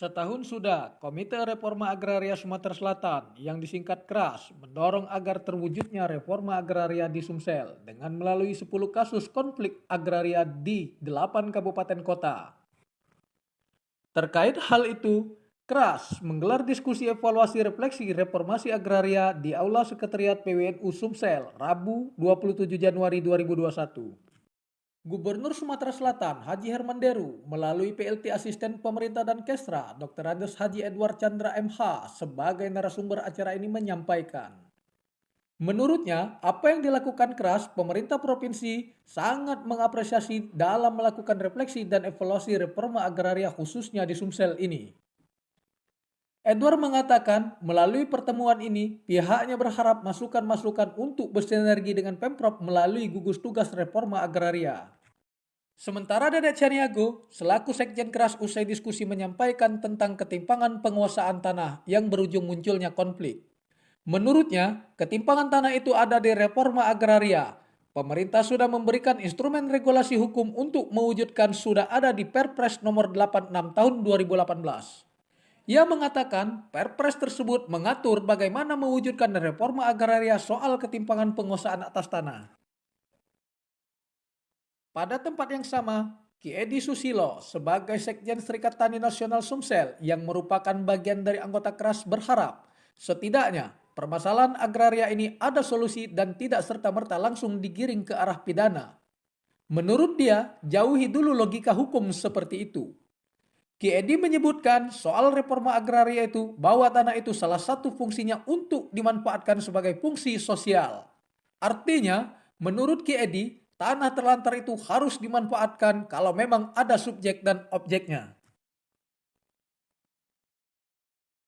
Setahun sudah, Komite Reforma Agraria Sumatera Selatan yang disingkat KRAS mendorong agar terwujudnya reforma agraria di Sumsel dengan melalui 10 kasus konflik agraria di 8 kabupaten kota. Terkait hal itu, KRAS menggelar diskusi evaluasi refleksi reformasi agraria di Aula Sekretariat PWNU Sumsel, Rabu 27 Januari 2021. Gubernur Sumatera Selatan Haji Herman Deru melalui PLT Asisten Pemerintah dan Kesra Dr. Andes Haji Edward Chandra MH sebagai narasumber acara ini menyampaikan. Menurutnya, apa yang dilakukan KRAS, pemerintah provinsi sangat mengapresiasi dalam melakukan refleksi dan evaluasi reforma agraria khususnya di Sumsel ini. Edward mengatakan melalui pertemuan ini pihaknya berharap masukan-masukan untuk bersinergi dengan Pemprov melalui gugus tugas reforma agraria. Sementara Dedek Caniago, selaku Sekjen KRAS usai diskusi menyampaikan tentang ketimpangan penguasaan tanah yang berujung munculnya konflik. Menurutnya, ketimpangan tanah itu ada di reforma agraria. Pemerintah sudah memberikan instrumen regulasi hukum untuk mewujudkan sudah ada di Perpres nomor 86 tahun 2018. Ia mengatakan Perpres tersebut mengatur bagaimana mewujudkan reforma agraria soal ketimpangan penguasaan atas tanah. Pada tempat yang sama, Ki Edi Susilo sebagai Sekjen Serikat Tani Nasional Sumsel yang merupakan bagian dari anggota KRAS berharap setidaknya permasalahan agraria ini ada solusi dan tidak serta-merta langsung digiring ke arah pidana. Menurut dia, jauhi dulu logika hukum seperti itu. Ki Edi menyebutkan soal reforma agraria itu bahwa tanah itu salah satu fungsinya untuk dimanfaatkan sebagai fungsi sosial. Artinya, menurut Ki Edi, tanah terlantar itu harus dimanfaatkan kalau memang ada subjek dan objeknya.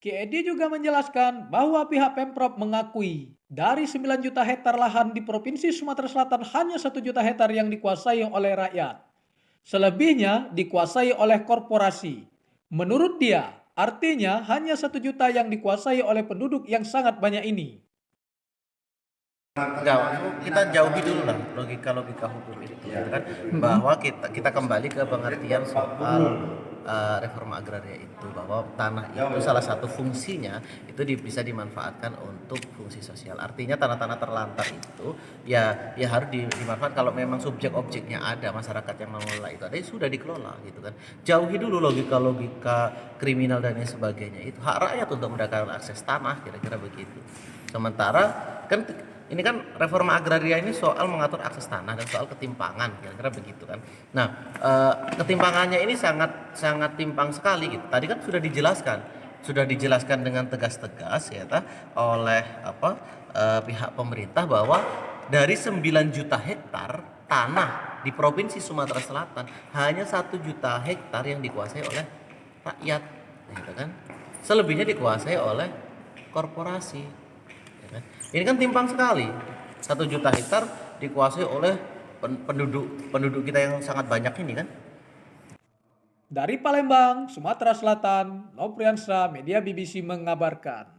Ki Edi juga menjelaskan bahwa pihak Pemprov mengakui dari 9 juta hektar lahan di Provinsi Sumatera Selatan hanya 1 juta hektar yang dikuasai oleh rakyat. Selebihnya dikuasai oleh korporasi. Menurut dia, artinya hanya 1 juta yang dikuasai oleh penduduk yang sangat banyak ini. Enggak, kita jauhi dulu lah logika-logika hukum itu, gitu kan, bahwa kita kembali ke pengertian soal reforma agraria itu, bahwa tanah itu salah satu fungsinya itu bisa dimanfaatkan untuk fungsi sosial. Artinya tanah-tanah terlantar itu ya harus dimanfaatkan kalau memang subjek objeknya ada, masyarakat yang mengelola itu ada, ya sudah dikelola gitu kan. Jauhi dulu logika-logika kriminal dan lain sebagainya. Itu hak rakyat untuk mendapatkan akses tanah, kira-kira begitu. Sementara kan ini kan reforma agraria ini soal mengatur akses tanah dan soal ketimpangan, kira-kira begitu kan. Nah, ketimpangannya ini sangat timpang sekali gitu. Tadi kan sudah dijelaskan dengan tegas-tegas ya oleh pihak pemerintah bahwa dari 9 juta hektar tanah di Provinsi Sumatera Selatan hanya 1 juta hektar yang dikuasai oleh rakyat, gitu kan. Selebihnya dikuasai oleh korporasi. Ini kan timpang sekali. 1 juta hektar dikuasai oleh penduduk kita yang sangat banyak ini kan. Dari Palembang, Sumatera Selatan, Nopriansah, Media BBC mengabarkan.